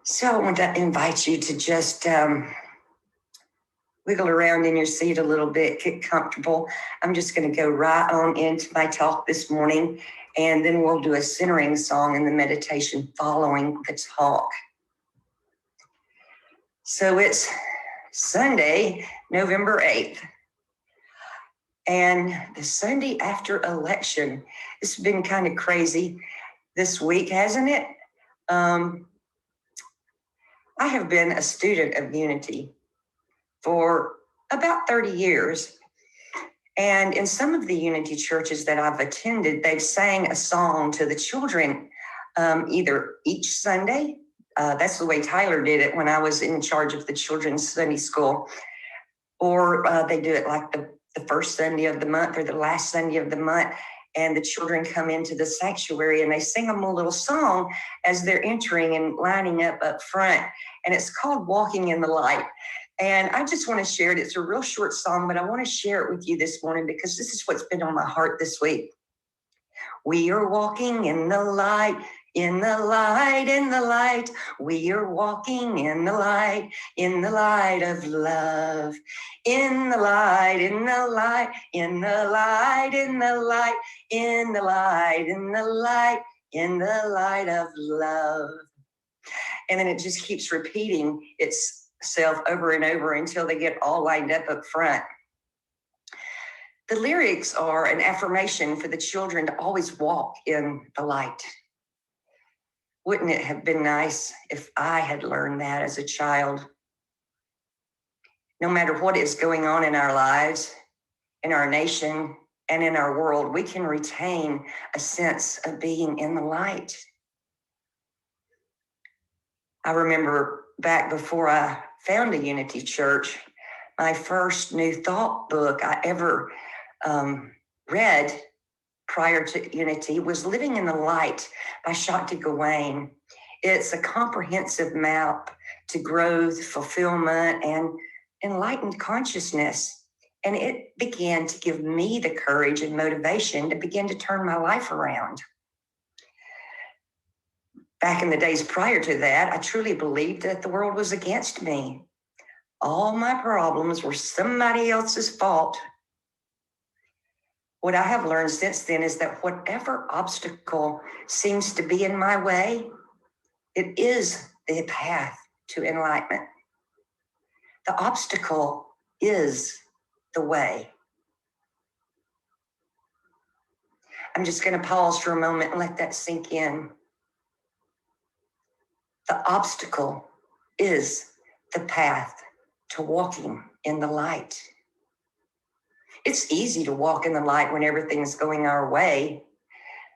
So I want to invite you to just wiggle around in your seat a little bit, get comfortable. I'm just going to go right on into my talk this morning, and then we'll do a centering song and the meditation following the talk. So it's Sunday, November 8th, and the Sunday after election. It's been kind of crazy this week, hasn't it? I have been a student of Unity for about 30 years. And in some of the Unity churches that I've attended, they've sang a song to the children either each Sunday. That's the way Tyler did it when I was in charge of the children's Sunday school. Or they do it like the first Sunday of the month or the last Sunday of the month. And the children come into the sanctuary and they sing them a little song as they're entering and lining up front. And it's called Walking in the Light. And I just want to share it. It's a real short song, but I want to share it with you this morning because this is what's been on my heart this week. We are walking in the light, in the light, in the light. We are walking in the light of love. In the light, in the light, in the light, in the light, in the light, in the light, in the light of love. And then it just keeps repeating itself over and over until they get all lined up front. The lyrics are an affirmation for the children to always walk in the light. Wouldn't it have been nice if I had learned that as a child? No matter what is going on in our lives, in our nation, and in our world, we can retain a sense of being in the light. I remember back before I found a Unity church, my first New Thought book I ever read prior to Unity was Living in the Light by Shakti Gawain. It's a comprehensive map to growth, fulfillment, and enlightened consciousness. And it began to give me the courage and motivation to begin to turn my life around. Back in the days prior to that, I truly believed that the world was against me. All my problems were somebody else's fault. What I have learned since then is that whatever obstacle seems to be in my way, it is the path to enlightenment. The obstacle is the way. I'm just going to pause for a moment and let that sink in. The obstacle is the path to walking in the light. It's easy to walk in the light when everything's going our way.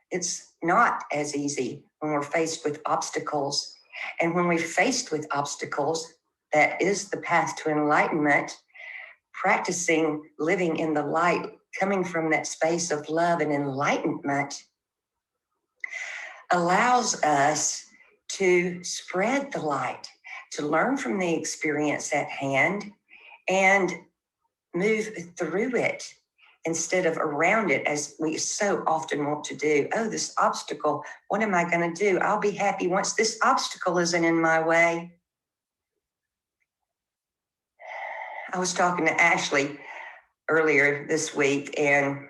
It's not as easy when we're faced with obstacles. And when we're faced with obstacles, that is the path to enlightenment. Practicing living in the light, coming from that space of love and enlightenment, allows us to spread the light, to learn from the experience at hand and move through it instead of around it, as we so often want to do. Oh, this obstacle, what am I going to do? I'll be happy once this obstacle isn't in my way. I was talking to Ashley earlier this week, and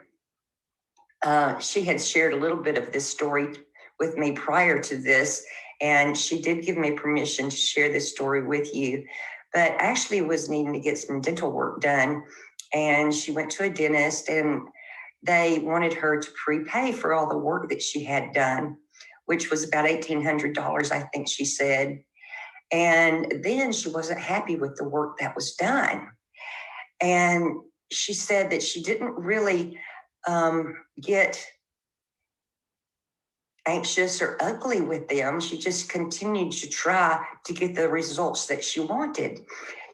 she had shared a little bit of this story with me prior to this, and she did give me permission to share this story with you. But Ashley was needing to get some dental work done, and she went to a dentist, and they wanted her to prepay for all the work that she had done, which was about $1,800, I think she said. And then she wasn't happy with the work that was done. And she said that she didn't really get anxious or ugly with them. She just continued to try to get the results that she wanted.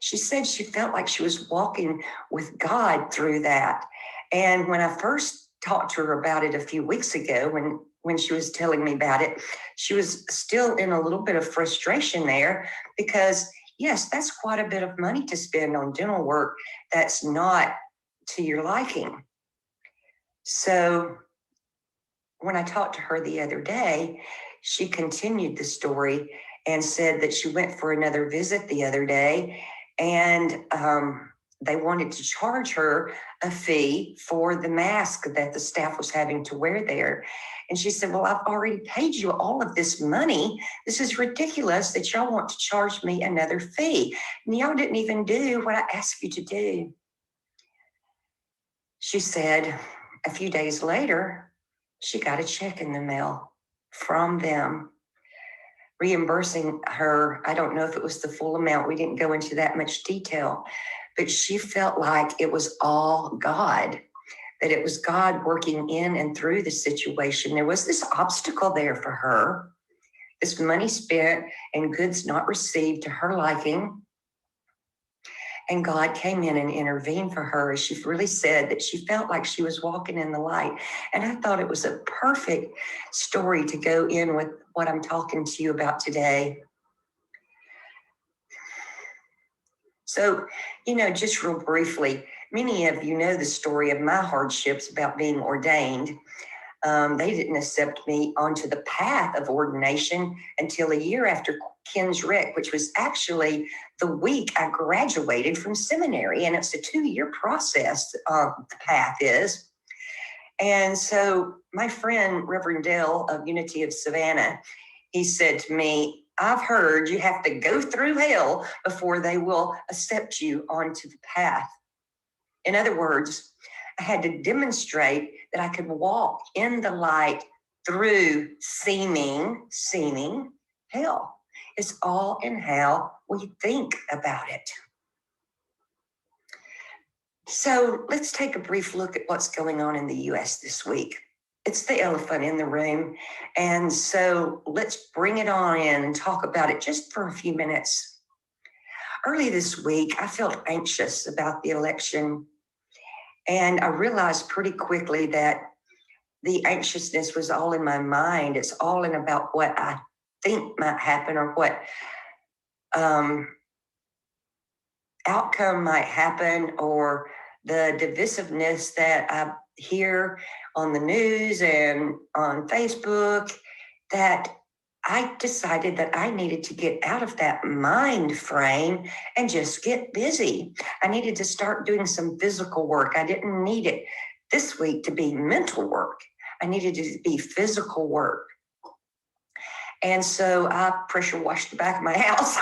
She said she felt like she was walking with God through that. And when I first talked to her about it a few weeks ago, when she was telling me about it, she was still in a little bit of frustration there because, yes, that's quite a bit of money to spend on dental work that's not to your liking. So when I talked to her the other day, she continued the story and said that she went for another visit the other day, and they wanted to charge her a fee for the mask that the staff was having to wear there. And she said, well, I've already paid you all of this money. This is ridiculous that y'all want to charge me another fee. And y'all didn't even do what I asked you to do. She said a few days later, she got a check in the mail from them reimbursing her. I don't know if it was the full amount. We didn't go into that much detail, but she felt like it was all God, that it was God working in and through the situation. There was this obstacle there for her, this money spent and goods not received to her liking. And God came in and intervened for her. She really said that she felt like she was walking in the light. And I thought it was a perfect story to go in with what I'm talking to you about today. So, just real briefly, many of you know the story of my hardships about being ordained. They didn't accept me onto the path of ordination until a year after Ken's Rec, which was actually the week I graduated from seminary. And it's a 2-year process, the path is. And so my friend, Reverend Dale of Unity of Savannah, he said to me, I've heard you have to go through hell before they will accept you onto the path. In other words, I had to demonstrate that I could walk in the light through seeming hell. It's all in how we think about it. So let's take a brief look at what's going on in the U.S. this week. It's the elephant in the room. And so let's bring it on in and talk about it just for a few minutes. Early this week, I felt anxious about the election. And I realized pretty quickly that the anxiousness was all in my mind. It's all in about what I think might happen or what outcome might happen, or the divisiveness that I hear on the news and on Facebook, that I decided that I needed to get out of that mind frame and just get busy. I needed to start doing some physical work. I didn't need it this week to be mental work. I needed it to be physical work. And so I pressure washed the back of my house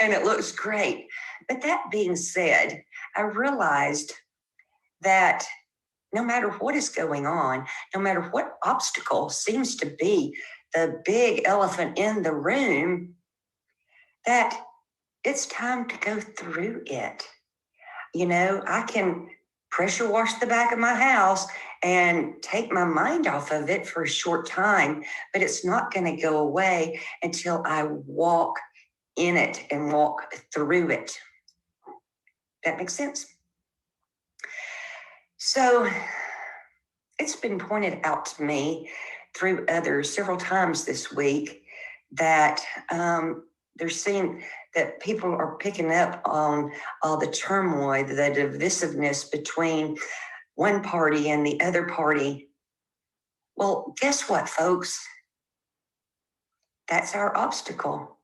and it looks great. But that being said, I realized that no matter what is going on, no matter what obstacle seems to be the big elephant in the room, that it's time to go through it. I can pressure wash the back of my house and take my mind off of it for a short time, but it's not going to go away until I walk in it and walk through it. That makes sense? So it's been pointed out to me through others several times this week that they're seeing that people are picking up on all the turmoil, the divisiveness between one party and the other party. Well, guess what, folks? That's our obstacle.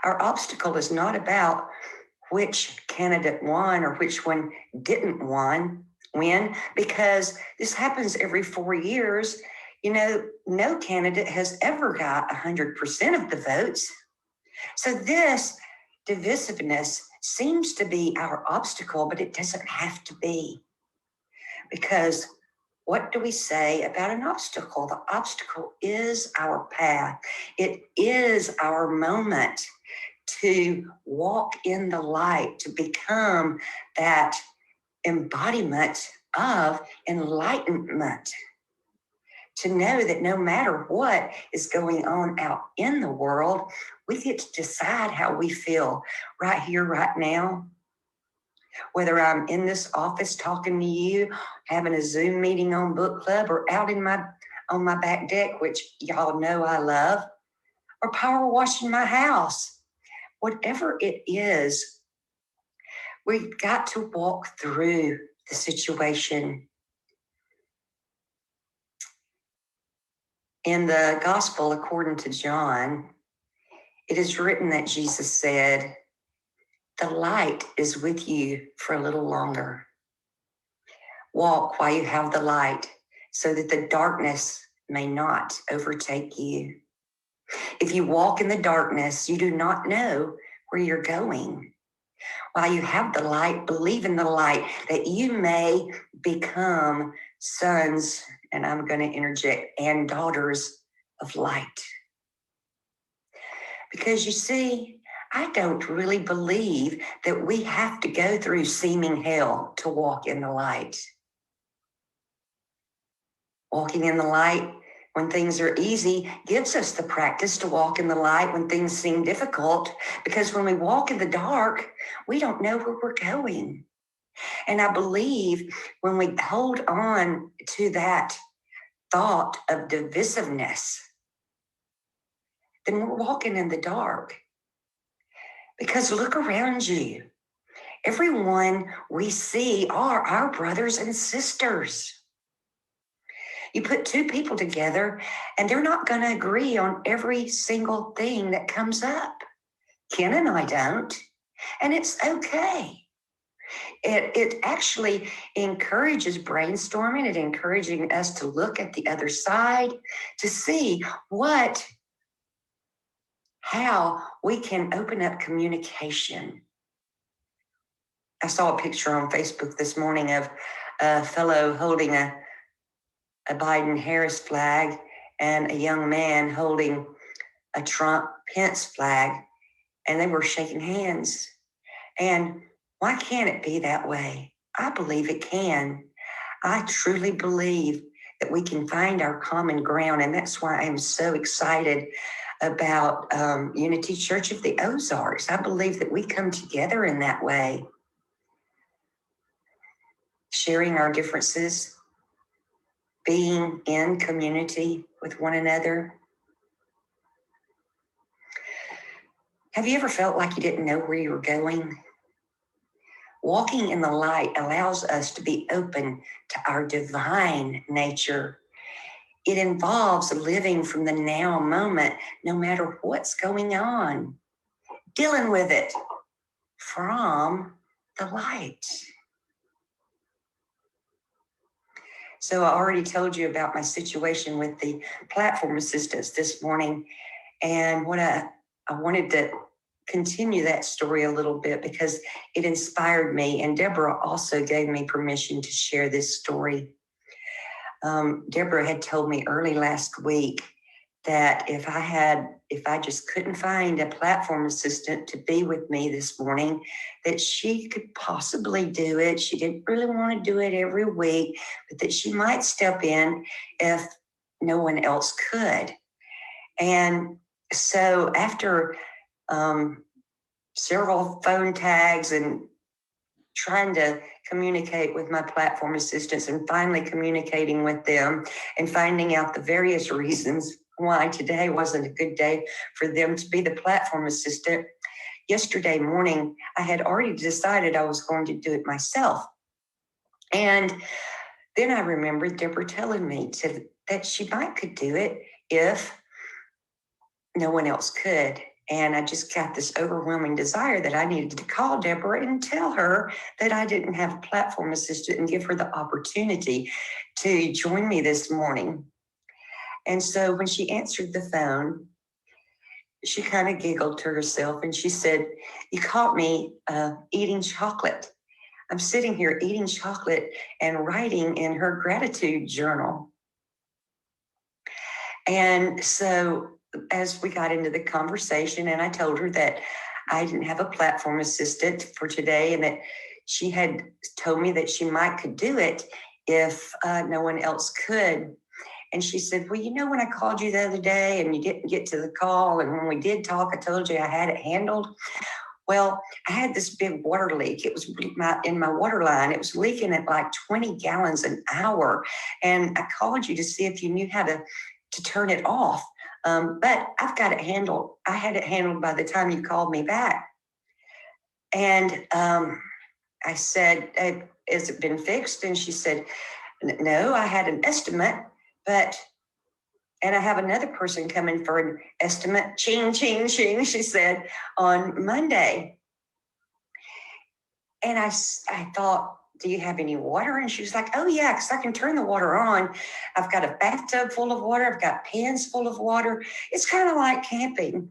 Our obstacle is not about which candidate won or which one didn't win, because this happens every 4 years. No candidate has ever got 100% of the votes. So this divisiveness seems to be our obstacle, but it doesn't have to be. Because what do we say about an obstacle? The obstacle is our path. It is our moment to walk in the light, to become that embodiment of enlightenment. To know that no matter what is going on out in the world, we get to decide how we feel right here, right now. Whether I'm in this office talking to you, having a Zoom meeting on book club, or out on my back deck, which y'all know I love, or power washing my house. Whatever it is, we've got to walk through the situation. In the gospel according to John, It is written that Jesus said, "The light is with you for a little longer. Walk while you have the light, so that the darkness may not overtake you. If you walk in the darkness, you do not know where you're going. While you have the light, believe in the light, that you may become sons," and I'm going to interject, "and daughters of light." Because you see, I don't really believe that we have to go through seeming hell to walk in the light. Walking in the light when things are easy gives us the practice to walk in the light when things seem difficult, because when we walk in the dark, we don't know where we're going. And I believe when we hold on to that thought of divisiveness, then we're walking in the dark. Because look around you. Everyone we see are our brothers and sisters. You put two people together and they're not going to agree on every single thing that comes up. Ken and I don't, and it's okay. It actually encourages brainstorming. It encouraging us to look at the other side to see how we can open up communication. I saw a picture on Facebook this morning of a fellow holding a Biden-Harris flag and a young man holding a Trump-Pence flag, and they were shaking hands. And why can't it be that way? I believe it can. I truly believe that we can find our common ground, and that's why I'm so excited about Unity Church of the Ozarks. I believe that we come together in that way, sharing our differences, being in community with one another. Have you ever felt like you didn't know where you were going? Walking in the light allows us to be open to our divine nature. It involves living from the now moment, no matter what's going on, dealing with it from the light. So I already told you about my situation with the platform assistants this morning, and what I wanted to continue that story a little bit because it inspired me, and Deborah also gave me permission to share this story. Deborah had told me early last week that if I just couldn't find a platform assistant to be with me this morning, that she could possibly do it. She didn't really want to do it every week, but that she might step in if no one else could. And so after several phone tags and trying to communicate with my platform assistants and finally communicating with them and finding out the various reasons why today wasn't a good day for them to be the platform assistant. Yesterday morning, I had already decided I was going to do it myself. And then I remembered Deborah telling me that she might could do it if no one else could. And I just got this overwhelming desire that I needed to call Deborah and tell her that I didn't have a platform assistant and give her the opportunity to join me this morning. And so when she answered the phone, she kind of giggled to herself and she said, "You caught me eating chocolate. I'm sitting here eating chocolate and writing in her gratitude journal." And so as we got into the conversation, and I told her that I didn't have a platform assistant for today and that she had told me that she might could do it if no one else could. And she said, "Well, you know, when I called you the other day and you didn't get to the call, and when we did talk, I told you I had it handled. Well, I had this big water leak. It was in my water line. It was leaking at like 20 gallons an hour. And I called you to see if you knew how to turn it off. But I've got it handled. I had it handled by the time you called me back." And I said, "Has it been fixed?" And she said, "No, I had an estimate, but And I have another person coming for an estimate, ching, ching, ching, she said, on Monday. And I thought, do you have any water? And she was like, oh yeah, because I can turn the water on. I've got a bathtub full of water. I've got pans full of water. It's kind of like camping.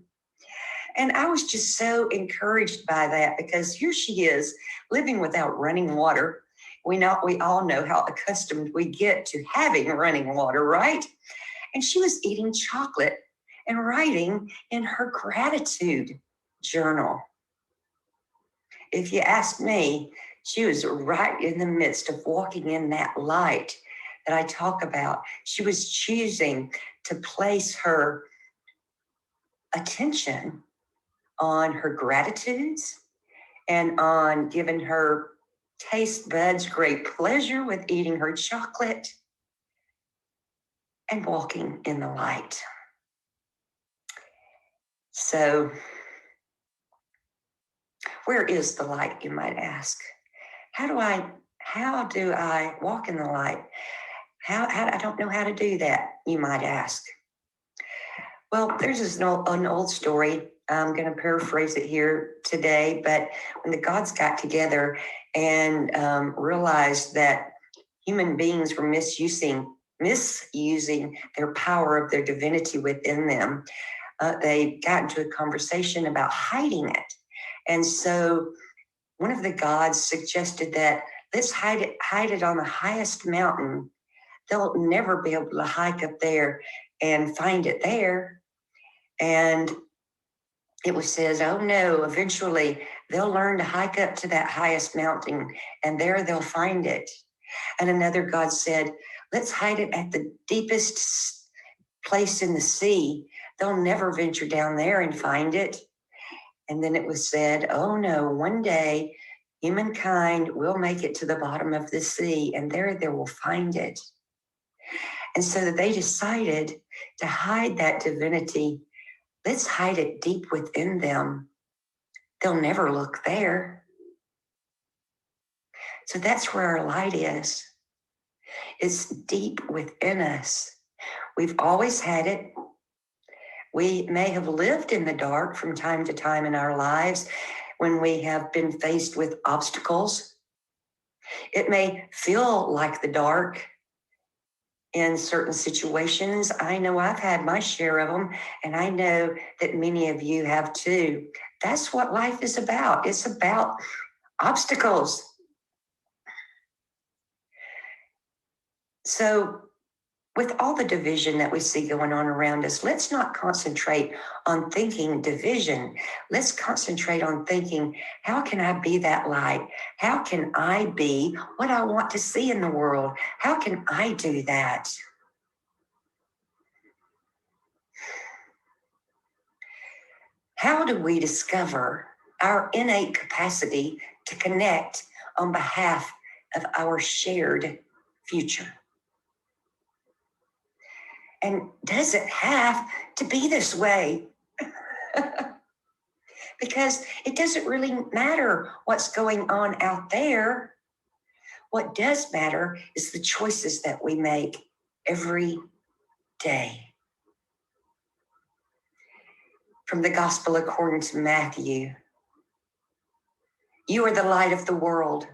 And I was just so encouraged by that, because here she is living without running water. We all know how accustomed we get to having running water, right? And she was eating chocolate and writing in her gratitude journal. If you ask me, she was right in the midst of walking in that light that I talk about. She was choosing to place her attention on her gratitudes and on giving her taste buds great pleasure with eating her chocolate and walking in the light. So, where is the light, you might ask? How do I walk in the light? How I don't know how to do that, you might ask. Well, there's an old story. I'm going to paraphrase it here today, but when the gods got together and realized that human beings were misusing their power of their divinity within them, they got into a conversation about hiding it. And so one of the gods suggested that let's hide it on the highest mountain. They'll never be able to hike up there and find it there. And it says, oh no, eventually they'll learn to hike up to that highest mountain and there they'll find it. And another god said, let's hide it at the deepest place in the sea. They'll never venture down there and find it. And then it was said, oh no, one day humankind will make it to the bottom of the sea and there they will find it. And so that they decided to hide that divinity. Let's hide it deep within them. They'll never look there. So that's where our light is. It's deep within us. We've always had it. We may have lived in the dark from time to time in our lives when we have been faced with obstacles. It may feel like the dark in certain situations. I know I've had my share of them, and I know that many of you have too. That's what life is about. It's about obstacles. So with all the division that we see going on around us, let's not concentrate on thinking division. Let's concentrate on thinking, how can I be that light? How can I be what I want to see in the world? How can I do that? How do we discover our innate capacity to connect on behalf of our shared future? And does it have to be this way? Because it doesn't really matter what's going on out there. What does matter is the choices that we make every day. From the Gospel according to Matthew, you are the light of the world.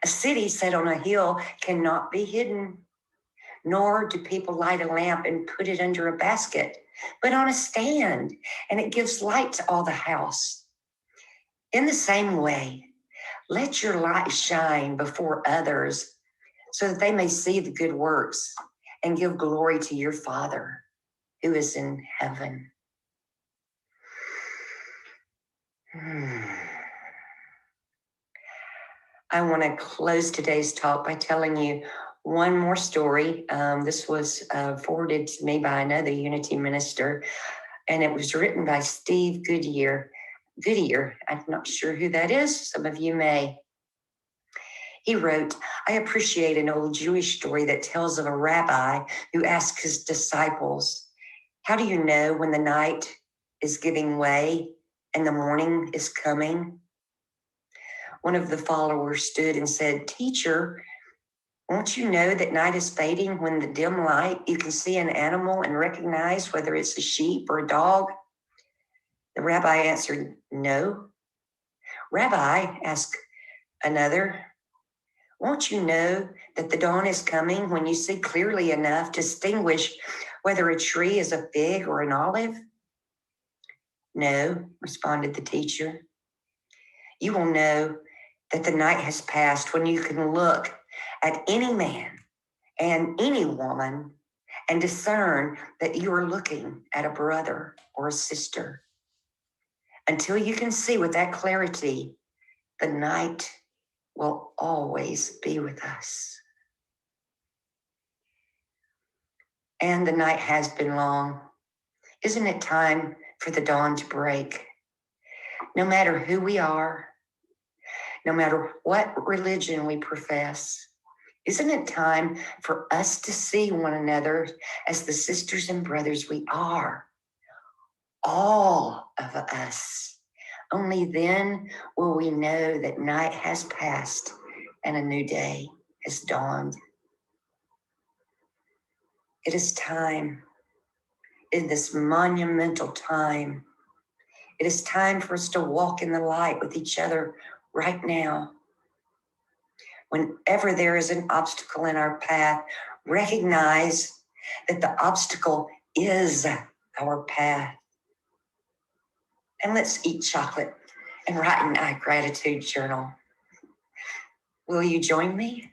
A city set on a hill cannot be hidden, nor do people light a lamp and put it under a basket, but on a stand, and it gives light to all the house. In the same way, let your light shine before others so that they may see the good works and give glory to your Father who is in heaven. I want to close today's talk by telling you one more story. This was forwarded to me by another Unity minister, and it was written by Steve Goodyear. I'm not sure who that is. Some of you may. He wrote, I appreciate an old Jewish story that tells of a rabbi who asked his disciples, how do you know when the night is giving way and the morning is coming? One of the followers stood and said, Teacher, Won't you know that night is fading when the dim light, you can see an animal and recognize whether it's a sheep or a dog? The rabbi answered, no. Rabbi, asked another, won't you know that the dawn is coming when you see clearly enough to distinguish whether a tree is a fig or an olive? No, responded the teacher. You will know that the night has passed when you can look at any man and any woman and discern that you are looking at a brother or a sister. Until you can see with that clarity, the night will always be with us. And the night has been long. Isn't it time for the dawn to break? No matter who we are, no matter what religion we profess, isn't it time for us to see one another as the sisters and brothers we are? All of us. Only then will we know that night has passed and a new day has dawned. It is time, in this monumental time, it is time for us to walk in the light with each other right now. Whenever there is an obstacle in our path, recognize that the obstacle is our path. And let's eat chocolate and write in our gratitude journal. Will you join me?